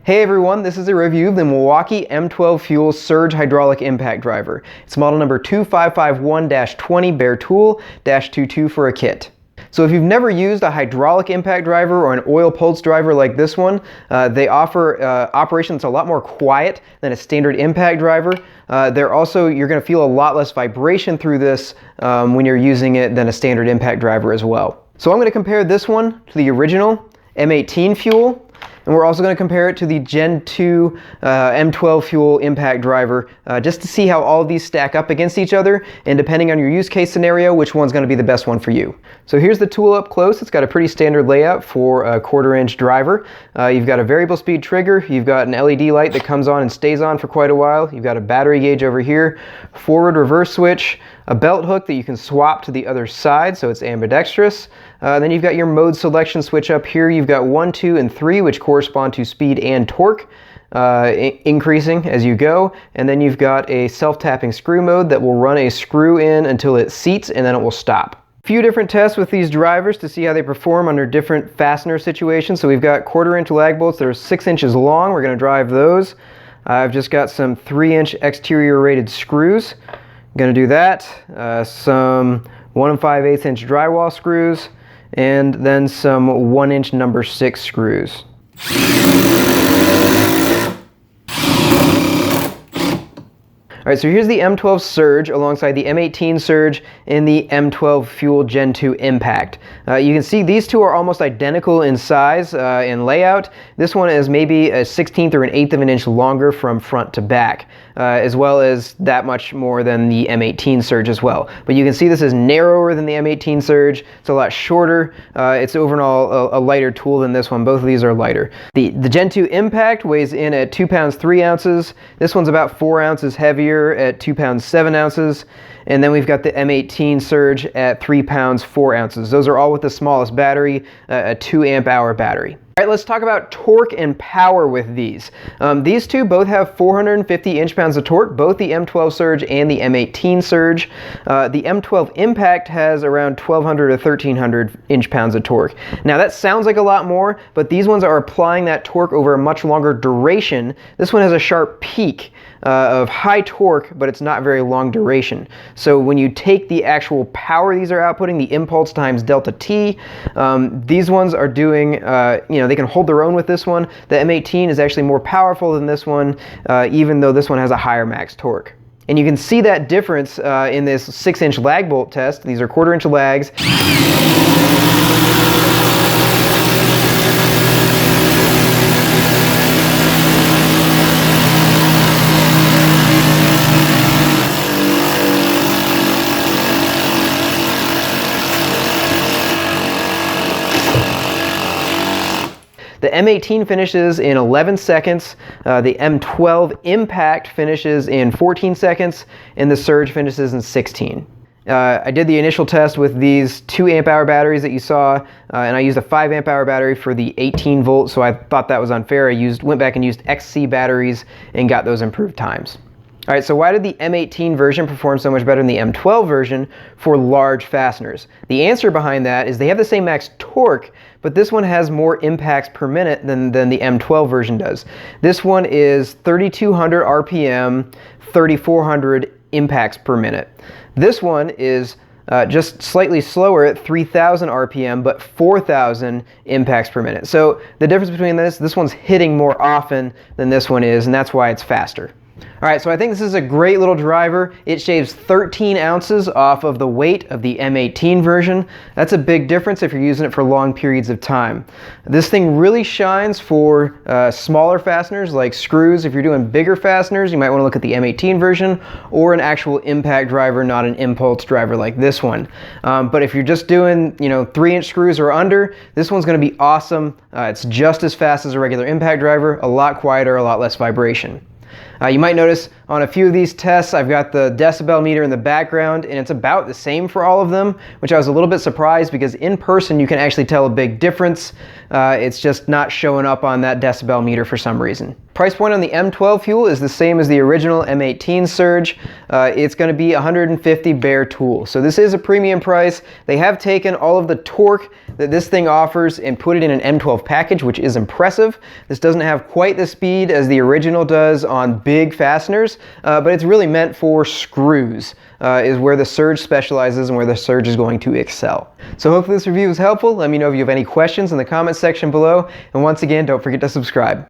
Hey everyone, this is a review of the Milwaukee M12 Fuel Surge Hydraulic Impact Driver. It's model number 2551-20 Bare Tool-22 for a kit. So if you've never used a hydraulic impact driver or an oil pulse driver like this one, they offer operation that's a lot more quiet than a standard impact driver. You're going to feel a lot less vibration through this when you're using it than a standard impact driver as well. So I'm going to compare this one to the original M18 Fuel. And we're also going to compare it to the Gen 2 M12 Fuel impact driver just to see how all of these stack up against each other, and depending on your use case scenario, which one's going to be the best one for you. So here's the tool up close. It's got a pretty standard layout for a 1/4 inch driver. You've got a variable speed trigger, you've got an LED light that comes on and stays on for quite a while, you've got a battery gauge over here, forward reverse switch, a belt hook that you can swap to the other side so it's ambidextrous. Then you've got your mode selection switch up here. You've got 1, 2, and 3, which correspond to speed and torque, increasing as you go. And then you've got a self-tapping screw mode that will run a screw in until it seats, and then it will stop. A few different tests with these drivers to see how they perform under different fastener situations. So we've got 1/4 inch lag bolts that are 6 inches long. We're going to drive those. I've just got some 3-inch exterior rated screws. I'm going to do that. Some 1 5/8 inch drywall screws, and then some 1-inch number 6 screws. Alright, so here's the M12 Surge alongside the M18 Surge and the M12 Fuel Gen 2 Impact. You can see these two are almost identical in size and layout. This one is maybe a 1/16 or an 1/8 of an inch longer from front to back, as well as that much more than the M18 Surge as well. But you can see this is narrower than the M18 Surge. It's a lot shorter. It's overall a lighter tool than this one. Both of these are lighter. The Gen 2 Impact weighs in at 2 pounds 3 ounces. This one's about 4 ounces heavier at 2 pounds 7 ounces. And then we've got the M18 Surge at 3 pounds 4 ounces. Those are all with the smallest battery, a 2 amp hour battery. All right, let's talk about torque and power with these. These two both have 450 inch-pounds of torque, both the M12 Surge and the M18 Surge. The M12 Impact has around 1,200 to 1,300 inch-pounds of torque. Now that sounds like a lot more, but these ones are applying that torque over a much longer duration. This one has a sharp peak of high torque, but it's not very long duration. So when you take the actual power these are outputting, the impulse times delta T, these ones are doing, they can hold their own with this one. The M18 is actually more powerful than this one, even though this one has a higher max torque. And you can see that difference in this 6-inch lag bolt test. These are 1/4 inch lags. The M18 finishes in 11 seconds, the M12 Impact finishes in 14 seconds, and the Surge finishes in 16. I did the initial test with these 2 amp hour batteries that you saw, and I used a 5 amp hour battery for the 18 volt, so I thought that was unfair. I went back and used XC batteries and got those improved times. All right, so why did the M18 version perform so much better than the M12 version for large fasteners? The answer behind that is they have the same max torque, but this one has more impacts per minute than the M12 version does. This one is 3,200 RPM, 3,400 impacts per minute. This one is just slightly slower at 3,000 RPM, but 4,000 impacts per minute. So the difference between this one's hitting more often than this one is, and that's why it's faster. All right, so I think this is a great little driver. It shaves 13 ounces off of the weight of the M18 version. That's a big difference if you're using it for long periods of time. This thing really shines for smaller fasteners like screws. If you're doing bigger fasteners, you might want to look at the M18 version or an actual impact driver, not an impulse driver like this one. But if you're just doing 3-inch screws or under, this one's going to be awesome. It's just as fast as a regular impact driver, a lot quieter, a lot less vibration. You might notice on a few of these tests I've got the decibel meter in the background, and it's about the same for all of them, which I was a little bit surprised because in person you can actually tell a big difference. It's just not showing up on that decibel meter for some reason. Price point on the M12 fuel is the same as the original M18 Surge. It's going to be 150 bare tool. So this is a premium price. They have taken all of the torque that this thing offers and put it in an M12 package, which is impressive. This doesn't have quite the speed as the original does on big fasteners, but it's really meant for screws, is where the Surge specializes and where the Surge is going to excel. So hopefully this review was helpful. Let me know if you have any questions in the comment section below. And once again, don't forget to subscribe.